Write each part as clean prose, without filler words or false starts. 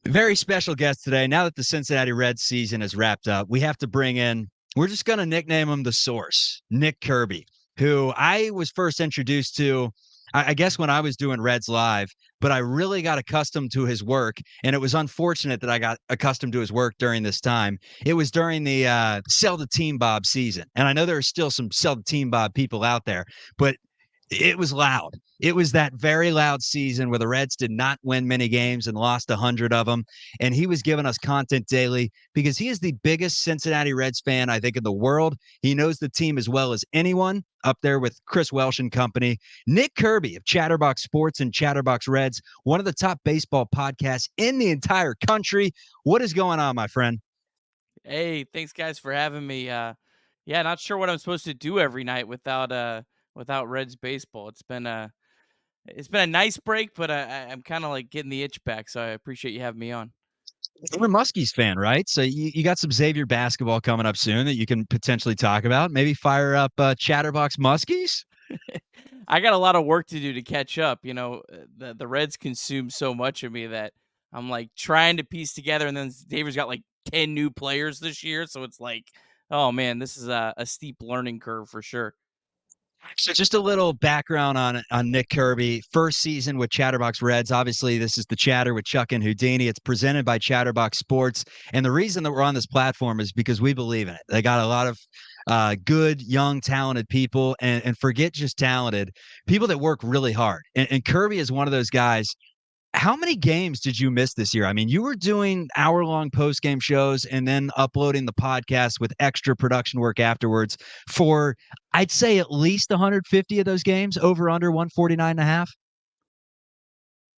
Very special guest today. Now that the Cincinnati Reds season is wrapped up, we have to bring in, we're just going to nickname him the Source, Nick Kirby, who I was first introduced to, I guess, when I was doing Reds Live, but I really got accustomed to his work. And it was unfortunate that I got accustomed to his work during this time. It was during the Sell the Team Bob season. And I know there are still some Sell the Team Bob people out there, but it was loud. It was that very loud season where the Reds did not win many games and lost 100 of them. And he was giving us content daily because he is the biggest Cincinnati Reds fan, I think, in the world. He knows the team as well as anyone, up there with Chris Welsh and company. Nick Kirby of Chatterbox Sports and Chatterbox Reds, one of the top baseball podcasts in the entire country. What is going on, my friend? Hey, thanks guys for having me. Yeah, not sure what I'm supposed to do every night without Reds baseball. It's been a nice break, but I'm kind of like getting the itch back, so I appreciate you having me on. You're a Muskies fan, right? So you got some Xavier basketball coming up soon that you can potentially talk about. Maybe fire up Chatterbox Muskies. I got a lot of work to do to catch up. The Reds consume so much of me that I'm like trying to piece together, and then David's got like 10 new players this year, so it's like, oh man, this is a steep learning curve for sure. So just a little background on Nick Kirby. First season with Chatterbox Reds. Obviously, this is the Chatter with Chuck and Houdini. It's presented by Chatterbox Sports. And the reason that we're on this platform is because we believe in it. They got a lot of good, young, talented people, and forget just talented, people that work really hard. And Kirby is one of those guys. How many games did you miss this year? I mean, you were doing hour-long post-game shows and then uploading the podcast with extra production work afterwards for, I'd say, at least 150 of those games, over under 149 and a half.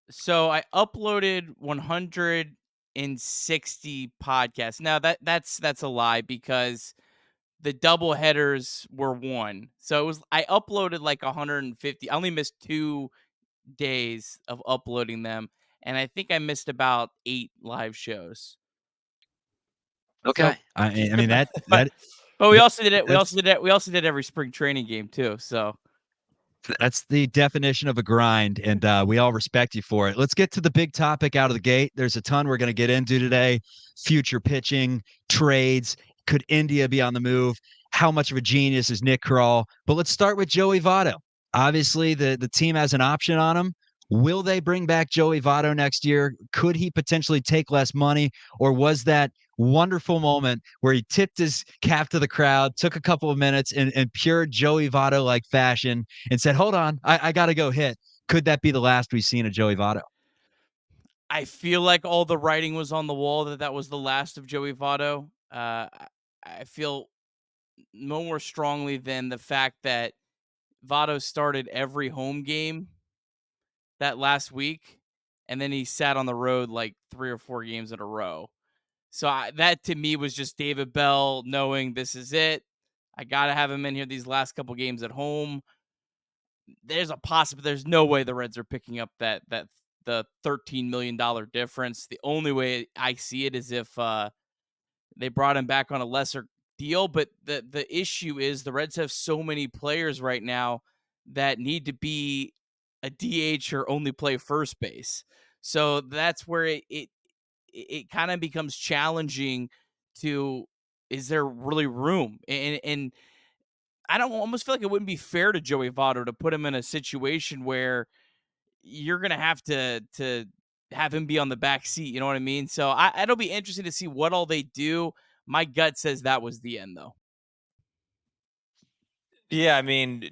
So I uploaded 160 podcasts. Now that's a lie because the double headers were one. So I uploaded like 150. I only missed 2 days of uploading them, and I think I missed about 8 live shows. Okay. So I mean that but that but we also did it. We that's also did it. We also did every spring training game too. So That's the definition of a grind, and we all respect you for it. Let's get to the big topic out of the gate. There's a ton we're going to get into today: future pitching, trades. Could India be on the move? How much of a genius is Nick Krall? But let's start with Joey Votto. Obviously, the team has an option on him. Will they bring back Joey Votto next year? Could he potentially take less money, or was that wonderful moment where he tipped his cap to the crowd, took a couple of minutes in pure Joey Votto like fashion, and said, "Hold on, I got to go hit." Could that be the last we've seen of Joey Votto? I feel like all the writing was on the wall that that was the last of Joey Votto. I feel no more strongly than the fact that Votto started every home game that last week, and then he sat on the road like 3 or 4 games in a row. So that to me was just David Bell knowing this is it. I got to have him in here these last couple games at home. There's no way the Reds are picking up that the $13 million difference. The only way I see it is if they brought him back on a lesser deal. But the issue is the Reds have so many players right now that need to be a DH or only play first base. So that's where it kind of becomes challenging to, is there really room? And I don't almost feel like it wouldn't be fair to Joey Votto to put him in a situation where you're gonna have to have him be on the back seat. You know what I mean? So it'll be interesting to see what all they do. My gut says that was the end, though. Yeah, I mean,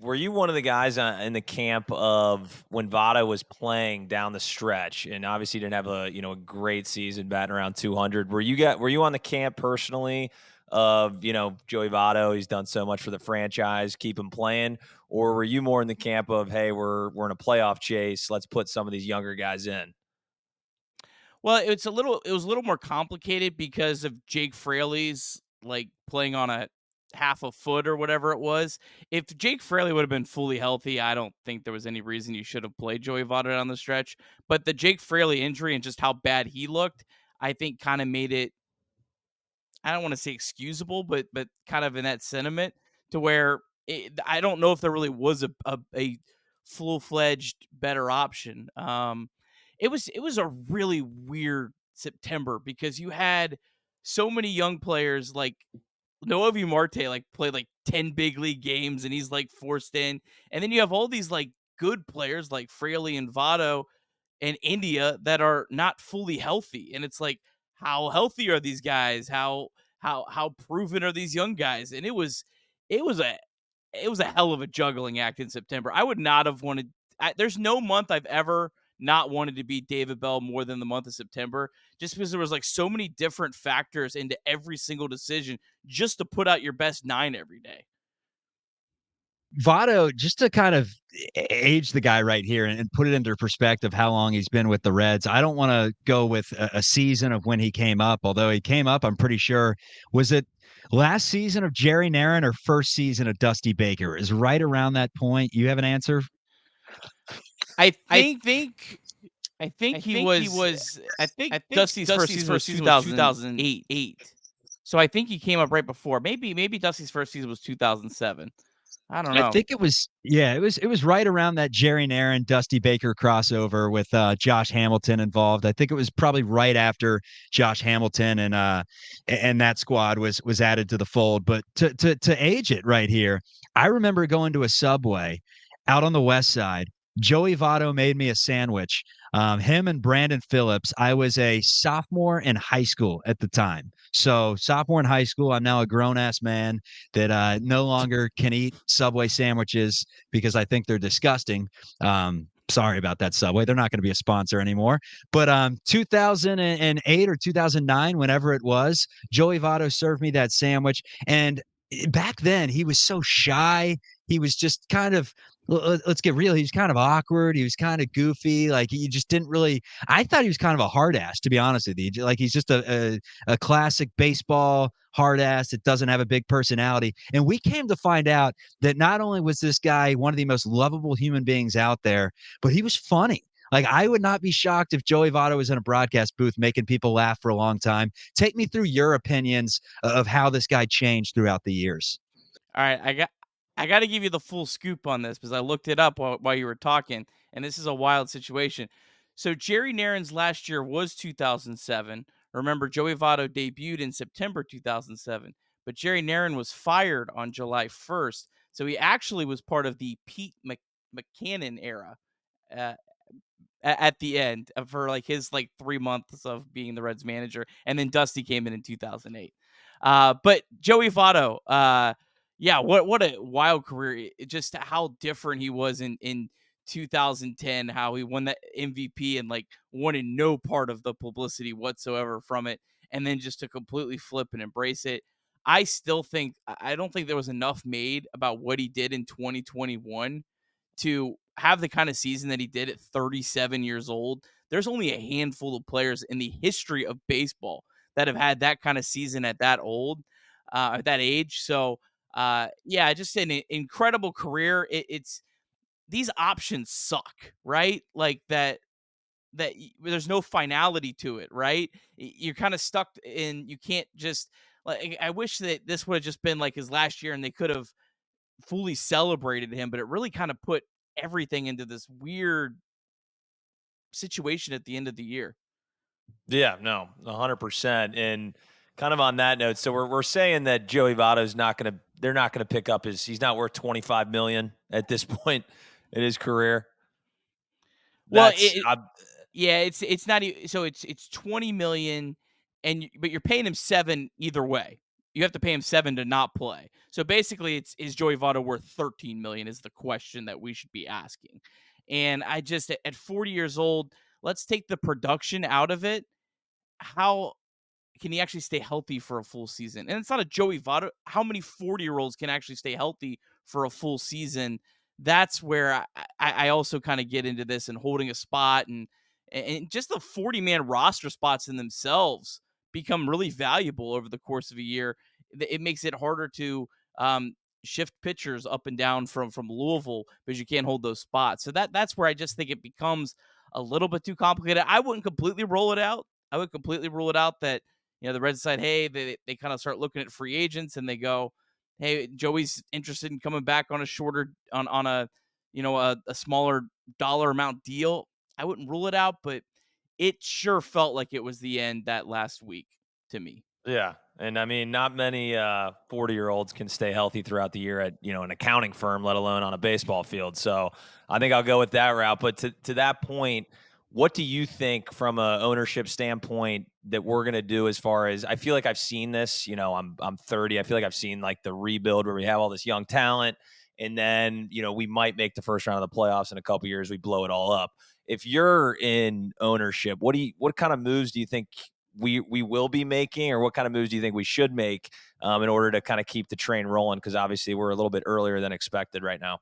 were you one of the guys in the camp of when Votto was playing down the stretch, and obviously didn't have a great season, batting around 200? Were you on the camp personally of Joey Votto? He's done so much for the franchise, keep him playing, or were you more in the camp of, hey, we're in a playoff chase, let's put some of these younger guys in? Well, it was a little more complicated because of Jake Fraley's like playing on a half a foot or whatever it was. If Jake Fraley would have been fully healthy, I don't think there was any reason you should have played Joey Votto down the stretch. But the Jake Fraley injury and just how bad he looked, I think kind of made it, I don't want to say excusable, but kind of in that sentiment to where I don't know if there really was a full fledged better option. it was a really weird September because you had so many young players like Noelvi Marte like played like 10 big league games and he's like forced in. And then you have all these like good players like Fraley and Votto and India that are not fully healthy. And it's like, how healthy are these guys? How proven are these young guys? And it was a it was a hell of a juggling act in September. I would not have wanted. There's no month I've ever not wanted to beat David Bell more than the month of September, just because there was like so many different factors into every single decision just to put out your best nine every day. Votto, just to kind of age the guy right here and put it into perspective how long he's been with the Reds. I don't want to go with a season of when he came up, although he came up, I'm pretty sure, was it last season of Jerry Narron or first season of Dusty Baker? Is right around that point. You have an answer? I I think think I think I he think he was. was. I think I think Dusty's first Dusty's season was first season was 2008. 2008. So I think he came up right before. Maybe Dusty's first season was 2007. I don't I know. think it was it was right around that Jerry Narron, Dusty Baker crossover with Josh Hamilton involved. I think it was probably right after Josh Hamilton and that squad was added to the fold. But to age it right here, I remember going to a Subway out on the west side. Joey Votto made me a sandwich. Him and Brandon Phillips. I was a sophomore in high school at the time. So sophomore in high school, I'm now a grown ass man that no longer can eat Subway sandwiches because I think they're disgusting. Sorry about that, Subway. They're not going to be a sponsor anymore. But 2008 or 2009, whenever it was, Joey Votto served me that sandwich. And back then, he was so shy. He was just kind of, let's get real. He was kind of awkward. He was kind of goofy. Like he just didn't really, I thought he was kind of a hard ass, to be honest with you. Like he's just a classic baseball hard ass that doesn't have a big personality. And we came to find out that not only was this guy one of the most lovable human beings out there, but he was funny. Like I would not be shocked if Joey Votto was in a broadcast booth making people laugh for a long time. Take me through your opinions of how this guy changed throughout the years. All right, I got to give you the full scoop on this because I looked it up while you were talking, and this is a wild situation. So Jerry Narron's last year was 2007. Remember, Joey Votto debuted in September 2007, but Jerry Narron was fired on July 1st, so he actually was part of the Pete McCannon era. Uh, at the end for like his like 3 months of being the Reds manager, and then Dusty came in 2008. But Joey Votto, yeah, what a wild career! Just how different he was in 2010, how he won that MVP and like wanted no part of the publicity whatsoever from it, and then just to completely flip and embrace it. I still think I don't think there was enough made about what he did in 2021 to have the kind of season that he did at 37 years old. There's only a handful of players in the history of baseball that have had that kind of season at that old, at that age. So, yeah, just an incredible career. It's these options suck, right? Like there's no finality to it, right? You're kind of stuck in. You can't just like. I wish that this would have just been like his last year, and they could have fully celebrated him, but it really kind of put everything into this weird situation at the end of the year. Yeah, no, 100%. And kind of on that note, so we're saying that Joey Votto's not going to they're not going to pick up he's not worth 25 million at this point in his career. Well, That's yeah, it's not so it's 20 million but you're paying him 7 either way. You have to pay him 7 to not play. So basically it's is Joey Votto worth 13 million is the question that we should be asking. And I just at 40 years old, let's take the production out of it. How can he actually stay healthy for a full season? And it's not a Joey Votto. How many 40-year-olds can actually stay healthy for a full season? That's where I also kind of get into this and holding a spot and just the 40-man roster spots in themselves become really valuable over the course of a year. It makes it harder to shift pitchers up and down from Louisville because you can't hold those spots. So that's where I just think it becomes a little bit too complicated. I wouldn't completely roll it out. I would completely rule it out that the Reds decide, hey, they kind of start looking at free agents and they go, hey, Joey's interested in coming back on a shorter on a a smaller dollar amount deal. I wouldn't rule it out, but it sure felt like it was the end that last week to me. Yeah. And I mean, not many 40-year-olds can stay healthy throughout the year at, an accounting firm, let alone on a baseball field. So I think I'll go with that route. But to that point, what do you think from a ownership standpoint that we're going to do as far as, I feel like I've seen this, I'm 30. I feel like I've seen like the rebuild where we have all this young talent and then, we might make the first round of the playoffs in a couple years. We blow it all up. If you're in ownership, what kind of moves do you think we will be making, or what kind of moves do you think we should make in order to kind of keep the train rolling? Because obviously we're a little bit earlier than expected right now.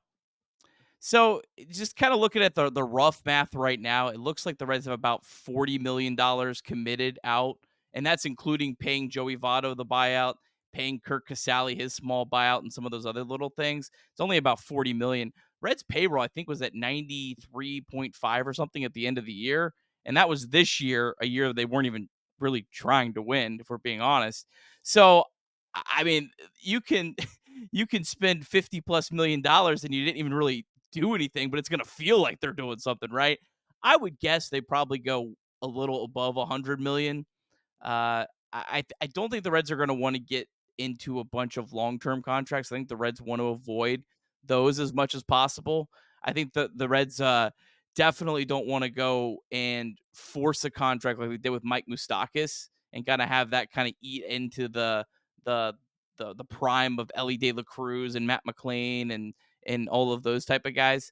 So just kind of looking at the rough math right now, it looks like the Reds have about $40 million committed out, and that's including paying Joey Votto the buyout, paying Kirk Casale his small buyout, and some of those other little things. It's only about 40 million. Reds payroll, I think, was at 93.5 or something at the end of the year. And that was this year, a year they weren't even really trying to win, if we're being honest. So I mean, you can you can spend 50 plus $1 million and you didn't even really do anything, but it's going to feel like they're doing something, right? I would guess they probably go a little above 100 million. I don't think the Reds are going to want to get into a bunch of long-term contracts. I think the Reds want to avoid those as much as possible. I think the Reds definitely don't want to go and force a contract like we did with Mike Moustakas and kind of have that kind of eat into the the prime of Ellie De La Cruz and Matt McLean and all of those type of guys.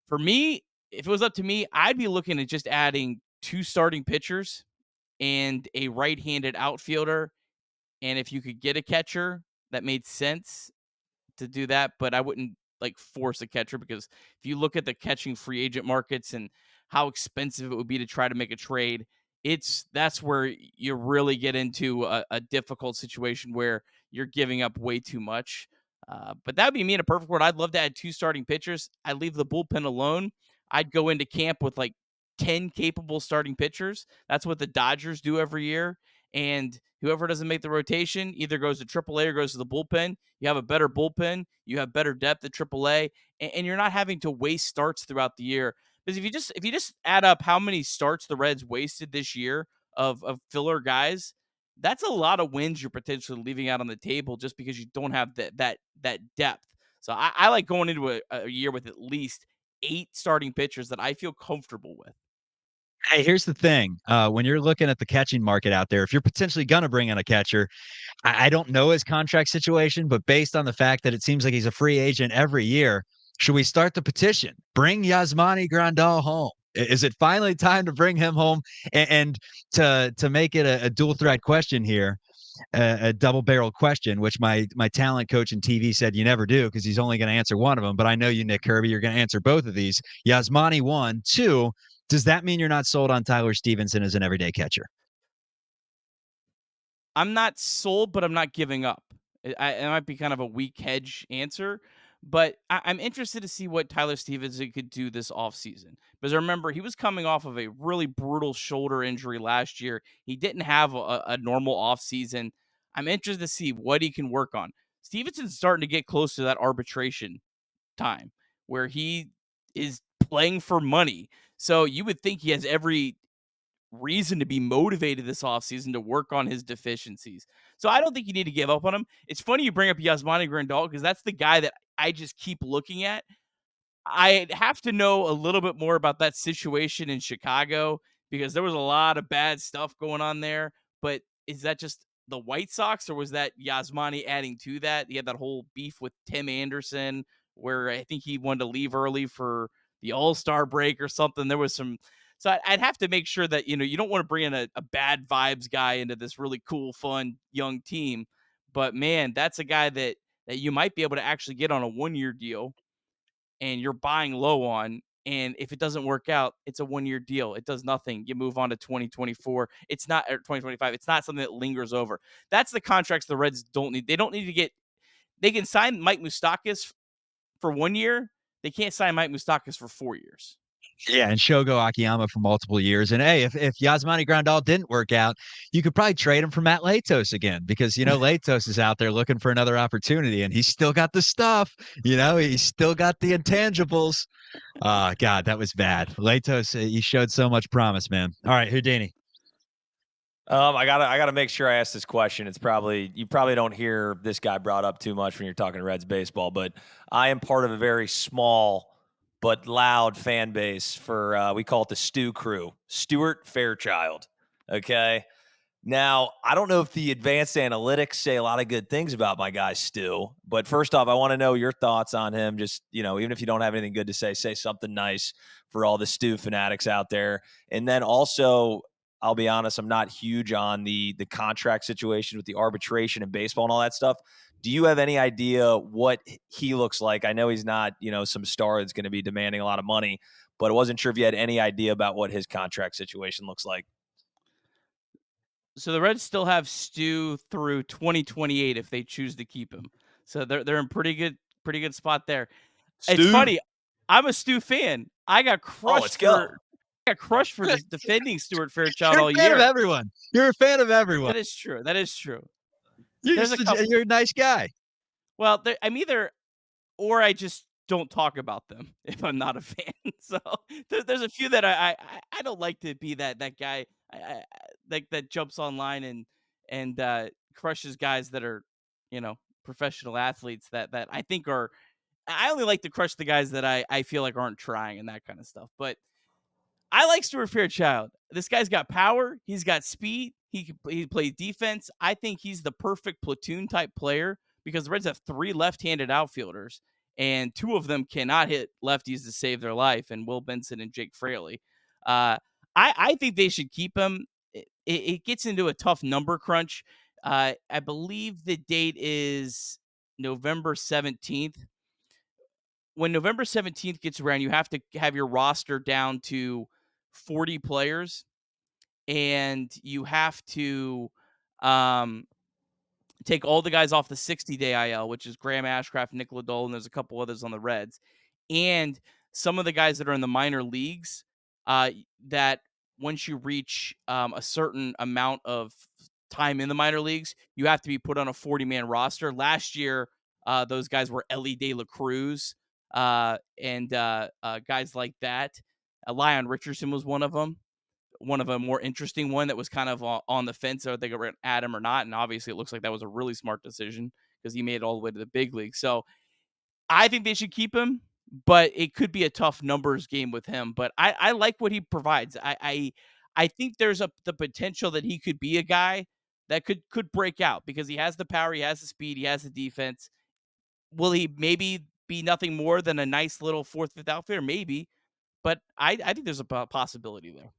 For me, if it was up to me, I'd be looking at just adding 2 starting pitchers and a right-handed outfielder, and if you could get a catcher that made sense to do that, but I wouldn't like force a catcher because if you look at the catching free agent markets and how expensive it would be to try to make a trade, that's where you really get into a difficult situation where you're giving up way too much. But that would be me in a perfect world. I'd love to add 2 starting pitchers. I'd leave the bullpen alone. I'd go into camp with like 10 capable starting pitchers. That's what the Dodgers do every year. And whoever doesn't make the rotation either goes to AAA or goes to the bullpen. You have a better bullpen. You have better depth at AAA, and you're not having to waste starts throughout the year. Because if you just add up how many starts the Reds wasted this year of filler guys, that's a lot of wins you're potentially leaving out on the table just because you don't have that depth. So I like going into a year with at least 8 starting pitchers that I feel comfortable with. Hey, here's the thing. When you're looking at the catching market out there, if you're potentially going to bring in a catcher, I don't know his contract situation, but based on the fact that it seems like he's a free agent every year, should we start the petition? Bring Yasmani Grandal home. Is it finally time to bring him home? And to make it a dual threat question here, a double barrel question, which my talent coach in TV said you never do because he's only going to answer one of them. But I know you, Nick Kirby, you're going to answer both of these. Yasmani, 1, 2. Does that mean you're not sold on Tyler Stevenson as an everyday catcher? I'm not sold, but I'm not giving up. It might be kind of a weak hedge answer, but I'm interested to see what Tyler Stevenson could do this offseason. Because remember, he was coming off of a really brutal shoulder injury last year. He didn't have a normal offseason. I'm interested to see what he can work on. Stevenson's starting to get close to that arbitration time where he is playing for money. So you would think he has every reason to be motivated this offseason to work on his deficiencies. So I don't think you need to give up on him. It's funny you bring up Yasmani Grandal because that's the guy that I just keep looking at. I'd have to know a little bit more about that situation in Chicago because there was a lot of bad stuff going on there. But is that just the White Sox or was that Yasmani adding to that? He had that whole beef with Tim Anderson where I think he wanted to leave early for the All-Star break or something. There was some. So I'd have to make sure that, you don't want to bring in a bad vibes guy into this really cool, fun, young team. But man, that's a guy that you might be able to actually get on a 1-year deal and you're buying low on. And if it doesn't work out, it's a 1-year deal. It does nothing. You move on to 2024. It's not, or 2025. It's not something that lingers over. That's the contracts the Reds don't need. They don't need to get, they can sign Mike Moustakas for 1 year. They can't sign Mike Moustakas for 4 years. Yeah, and Shogo Akiyama for multiple years. And hey, if Yasmani Grandal didn't work out, you could probably trade him for Matt Latos again because Latos is out there looking for another opportunity and he's still got the stuff, he's still got the intangibles. God, that was bad. Latos, you showed so much promise, man. All right, Houdini. I gotta make sure I ask this question. You probably don't hear this guy brought up too much when you're talking Reds baseball, but I am part of a very small but loud fan base for we call it the Stu Crew, Stuart Fairchild. Okay. Now, I don't know if the advanced analytics say a lot of good things about my guy Stu, but first off, I want to know your thoughts on him. Just, even if you don't have anything good to say something nice for all the Stu fanatics out there. And then also, I'll be honest, I'm not huge on the contract situation with the arbitration and baseball and all that stuff. Do you have any idea what he looks like? I know he's not, some star that's going to be demanding a lot of money, but I wasn't sure if you had any idea about what his contract situation looks like. So the Reds still have Stu through 2028 if they choose to keep him. So they're in pretty good spot there. It's Stu? funny. I'm a Stu fan. I got Oh, let's crushed go. for defending Stuart Fairchild You're all a fan of year. everyone. You're a fan of everyone. That is true. That is true. You're There's just a couple. you're a nice guy. Well, I'm either or I just don't talk about them if I'm not a fan. So there's a few that I don't like to be that guy like that jumps online and crushes guys that are professional athletes that I think are. I only like to crush the guys that I feel like aren't trying and that kind of stuff. But I like Stuart Fairchild. This guy's got power. He's got speed. He plays defense. I think he's the perfect platoon type player because the Reds have 3 left-handed outfielders, and 2 of them cannot hit lefties to save their life, and Will Benson and Jake Fraley. I think they should keep him. It gets into a tough number crunch. I believe the date is November 17th. When November 17th gets around, you have to have your roster down to 40 players, and you have to um, take all the guys off the 60-day IL, which is Graham Ashcraft, Nick Lodol, and there's a couple others on the Reds. And some of the guys that are in the minor leagues, that once you reach a certain amount of time in the minor leagues, you have to be put on a 40-man roster. Last year, those guys were Ellie De La Cruz and guys like that. Lyon Richardson was one of them. One of a more interesting one that was kind of on the fence are they going to add him or not. And obviously, it looks like that was a really smart decision because he made it all the way to the big league. So I think they should keep him, but it could be a tough numbers game with him. But I like what he provides. I think there's the potential that he could be a guy that could break out because he has the power, he has the speed, he has the defense. Will he maybe be nothing more than a nice little 4th, 5th outfielder? Maybe, but I think there's a possibility there.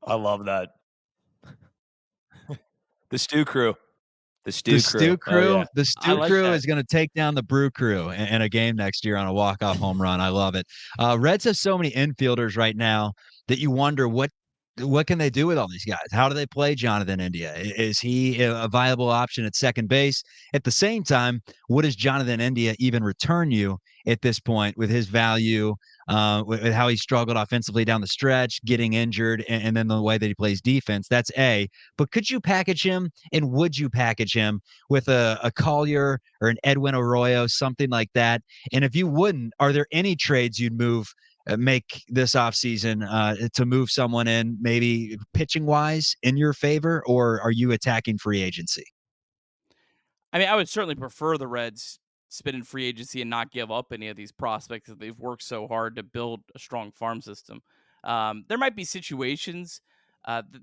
I love that. The Stu Crew. The The Stu Stu Crew. Oh, Crew, yeah. the I Stu like Crew that. is going to take down the Brew Crew in a game next year on a walk-off home run. I love it. Reds have so many infielders right now that you wonder what can they do with all these guys? How do they play Jonathan India? Is he a viable option at second base? At the same time, what does Jonathan India even return you at this point with his value, with how he struggled offensively down the stretch, getting injured, and then the way that he plays defense? That's A. But could you package him, and would you package him with a Collier or an Edwin Arroyo, something like that? And if you wouldn't, are there any trades you'd make this offseason to move someone in, maybe pitching wise, in your favor, or are you attacking free agency? I mean, I would certainly prefer the Reds spend in free agency and not give up any of these prospects that they've worked so hard to build a strong farm system. There might be situations.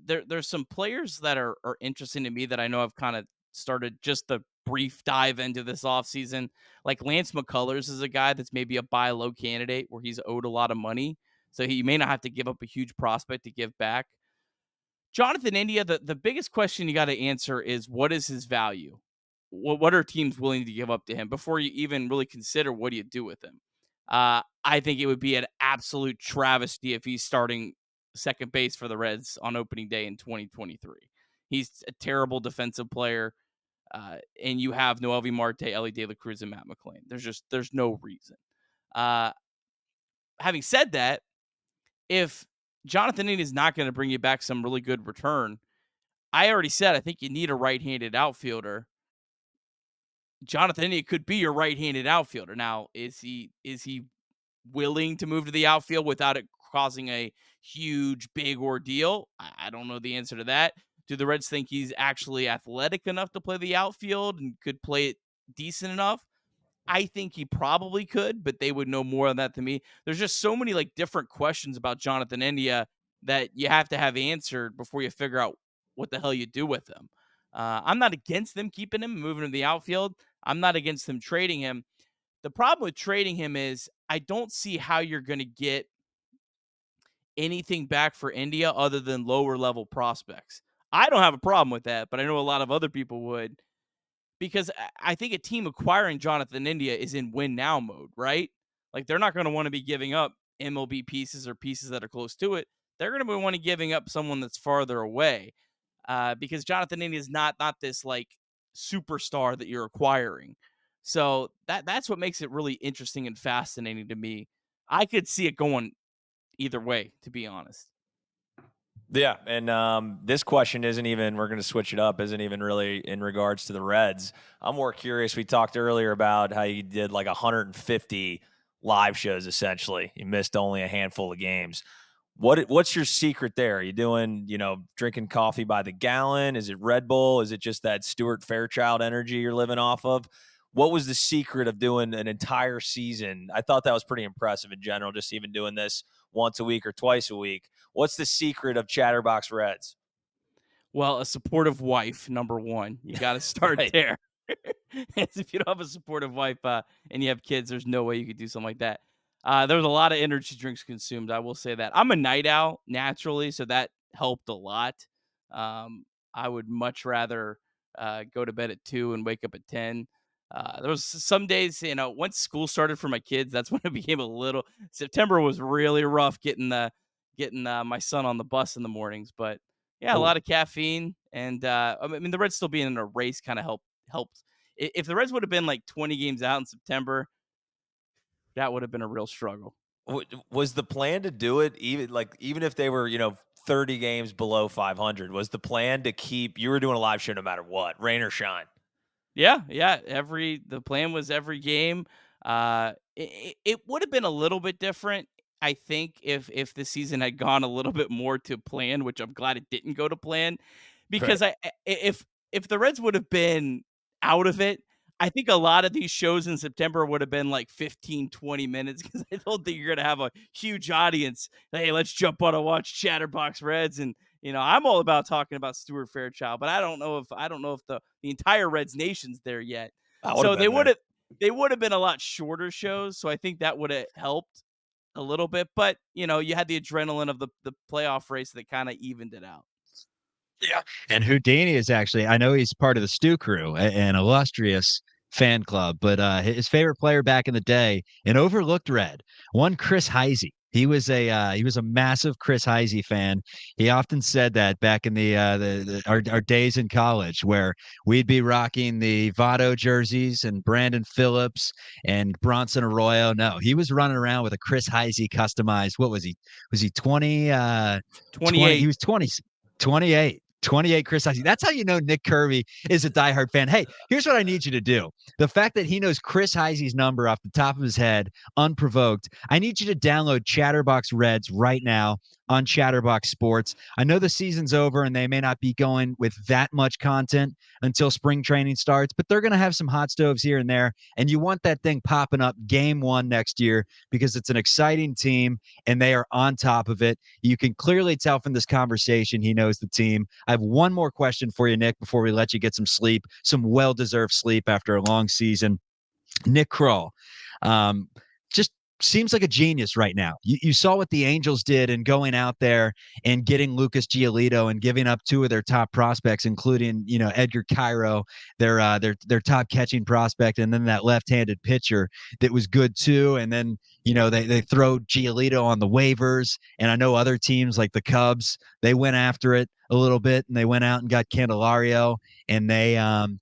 There's some players that are interesting to me that I know I've kind of started just a brief dive into this offseason. Like Lance McCullers is a guy that's maybe a buy low candidate where he's owed a lot of money. So he may not have to give up a huge prospect to give back. Jonathan India, the biggest question you got to answer is what is his value? What are teams willing to give up to him before you even really consider what do you do with him? I think it would be an absolute travesty if he's starting second base for the Reds on opening day in 2023. He's a terrible defensive player, and you have Noelvi Marte, Ellie De La Cruz, and Matt McLean. There's no reason. Uh, Having said that, if Jonathan India is not going to bring you back some really good return, I already said I think you need a right-handed outfielder. Jonathan India could be your right-handed outfielder. Now, is he willing to move to the outfield without it causing a huge, big ordeal? I don't know the answer to that. Do the Reds think he's actually athletic enough to play the outfield and could play it decent enough? I think he probably could, but they would know more on that than me. There's just so many like different questions about Jonathan India that you have to have answered before you figure out what the hell you do with him. I'm not against them keeping him, moving to the outfield. I'm not against them trading him. The problem with trading him is I don't see how you're going to get anything back for India other than lower level prospects. I don't have a problem with that, but I know a lot of other people would, because I think a team acquiring Jonathan India is in win now mode, right? Like they're not going to want to be giving up MLB pieces or pieces that are close to it. They're going to want to giving up someone that's farther away, because Jonathan India is not this like superstar that you're acquiring. So that's what makes it really interesting and fascinating to me. I could see it going either way, to be honest. Yeah, and this question isn't even, we're going to switch it up, isn't even really in regards to the Reds. I'm more curious. We talked earlier about how you did like 150 live shows, essentially. You missed only a handful of games. What's your secret there? Are you doing, drinking coffee by the gallon? Is it Red Bull? Is it just that Stuart Fairchild energy you're living off of? What was the secret of doing an entire season? I thought that was pretty impressive in general, just even doing this once a week or twice a week. What's the secret of Chatterbox Reds? Well, a supportive wife, number one. You got to start Right. there. If you don't have a supportive wife and you have kids, there's no way you could do something like that. There's a lot of energy drinks consumed. I will say that. I'm a night owl naturally, so that helped a lot. I would much rather go to bed at 2 and wake up at 10. There was some days, once school started for my kids, that's when it became a little. September was really rough getting my son on the bus in the mornings, but yeah, a Oh, lot of caffeine, and I mean the Reds still being in a race kind of helped. If the Reds would have been like 20 games out in September, that would have been a real struggle. was the plan to do it even if they were 30 games below 500? Was the plan to keep? You were doing a live show no matter what, rain or shine. Yeah, yeah. The plan was every game. It would have been a little bit different, I think, if the season had gone a little bit more to plan, which I'm glad it didn't go to plan, because Right. if the Reds would have been out of it, I think a lot of these shows in September would have been like 15, 20 minutes, because I don't think you're gonna have a huge audience. Hey, let's jump on and watch Chatterbox Reds. And I'm all about talking about Stuart Fairchild, but I don't know if the entire Reds nation's there yet. I would have So they been would there. have they would have been a lot shorter shows. So I think that would have helped a little bit. But you had the adrenaline of the playoff race that kind of evened it out. Yeah. And Houdini is actually, I know he's part of the Stu Crew, an illustrious fan club, but his favorite player back in the day, an overlooked Red, one Chris Heisey. He was a massive Chris Heisey fan. He often said that back in our days in college, where we'd be rocking the Votto jerseys and Brandon Phillips and Bronson Arroyo. No, he was running around with a Chris Heisey customized. What was he? Was he 20? 20? He 28. was 20. 28. 28 Chris Heisey. That's how you know Nick Kirby is a diehard fan. Hey, here's what I need you to do. The fact that he knows Chris Heisey's number off the top of his head, unprovoked, I need you to download Chatterbox Reds right now on Chatterbox Sports. I know the season's over and they may not be going with that much content until spring training starts, but they're going to have some hot stoves here and there. And you want that thing popping up game one next year because it's an exciting team and they are on top of it. You can clearly tell from this conversation he knows the team. I have one more question for you, Nick, before we let you get some sleep, some well-deserved sleep after a long season. Nick Kroll, just seems like a genius right now. You saw what the Angels did in going out there and getting Lucas Giolito and giving up two of their top prospects, including Edgar Cairo, their top catching prospect, and then that left-handed pitcher that was good too. And then they throw Giolito on the waivers, and I know other teams like the Cubs, they went after it a little bit and they went out and got Candelario, and they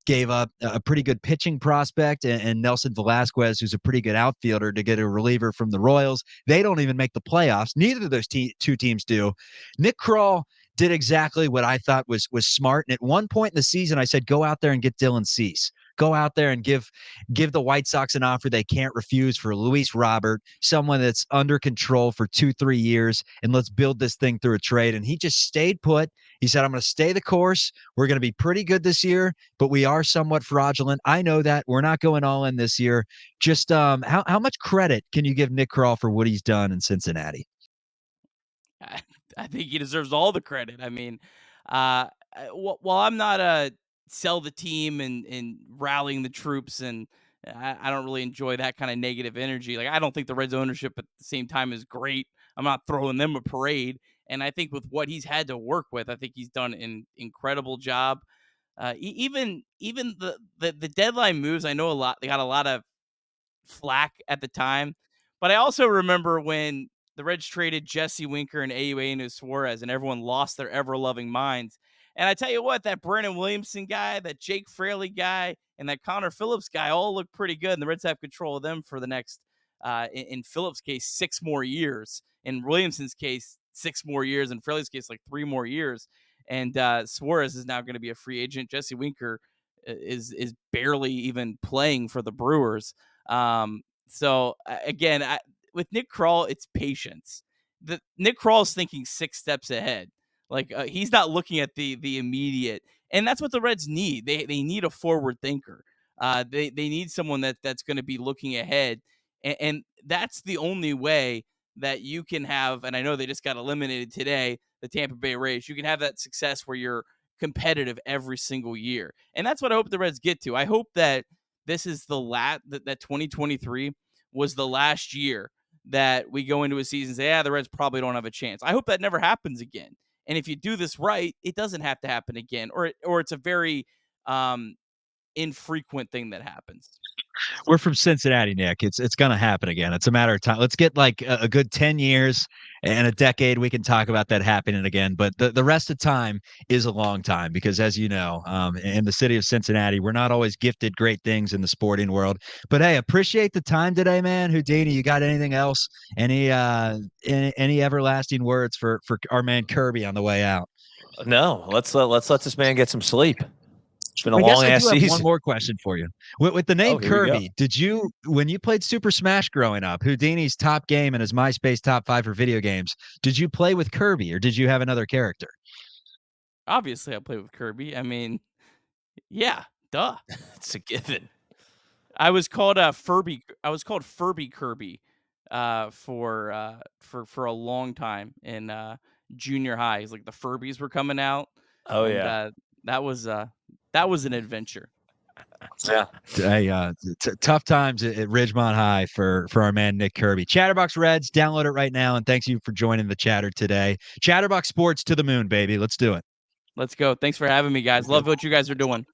gave up a pretty good pitching prospect and Nelson Velasquez, who's a pretty good outfielder, to get a reliever from the Royals. They don't even make the playoffs. Neither of those two teams do. Nick Kroll did exactly what I thought was smart. And at one point in the season, I said, go out there and get Dylan Cease. go out there and give the White Sox an offer they can't refuse for Luis Robert, someone that's under control for 2-3 years, and let's build this thing through a trade. And he just stayed put. He said, I'm going to stay the course. We're going to be pretty good this year, but we are somewhat fraudulent. I know that. We're not going all in this year. Just how much credit can you give Nick Krall for what he's done in Cincinnati? I think he deserves all the credit. I mean, while I'm not a sell the team and rallying the troops, and I don't really enjoy that kind of negative energy. Like, I don't think the Reds ownership at the same time is great. I'm not throwing them a parade. And I think with what he's had to work with, I think he's done an incredible job. Even the deadline moves, I know they got a lot of flack at the time, but I also remember when the Reds traded Jesse Winker and Eugenio Suarez, and everyone lost their ever-loving minds. And I tell you what, that Brandon Williamson guy, that Jake Fraley guy, and that Connor Phillips guy all look pretty good, and the Reds have control of them for the next, in Phillips' case, 6 more years. In Williamson's case, 6 more years. In Fraley's case, like 3 more years. And Suarez is now going to be a free agent. Jesse Winker is barely even playing for the Brewers. So again, with Nick Krall, it's patience. Nick Krall is thinking 6 steps ahead. Like, he's not looking at the immediate, and that's what the Reds need. They need a forward thinker. They need someone that's going to be looking ahead, and that's the only way that you can have. And I know they just got eliminated today, the Tampa Bay Rays. You can have that success where you're competitive every single year, and that's what I hope the Reds get to. I hope that this is that 2023 was the last year that we go into a season and say, the Reds probably don't have a chance. I hope that never happens again. And if you do this right, it doesn't have to happen again, or it's a very infrequent thing that happens. We're from Cincinnati, Nick. It's going to happen again. It's a matter of time. Let's get like a good 10 years and a decade. We can talk about that happening again. But the rest of time is a long time because, as you know, in the city of Cincinnati, we're not always gifted great things in the sporting world. But hey, appreciate the time today, man. Houdini, you got anything else? Any everlasting words for our man Kirby on the way out? No, let's let this man get some sleep. It's been a I guess long I ass do have season. one more question for you. With the name here we go. Kirby, did you, when you played Super Smash growing up, Houdini's top game and his MySpace top 5 for video games, did you play with Kirby or did you have another character? Obviously, I played with Kirby. I mean, yeah, duh. It's a given. I was called Furby. I was called Furby Kirby for a long time in junior high. Like, the Furbies were coming out. Oh, and yeah. that was an adventure. Yeah. Hey, tough times at Ridgemont High for our man Nick Kirby. Chatterbox Reds, download it right now, and thanks you for joining the chatter today. Chatterbox Sports to the moon, baby. Let's do it. Let's go. Thanks for having me, guys. Love what you guys are doing.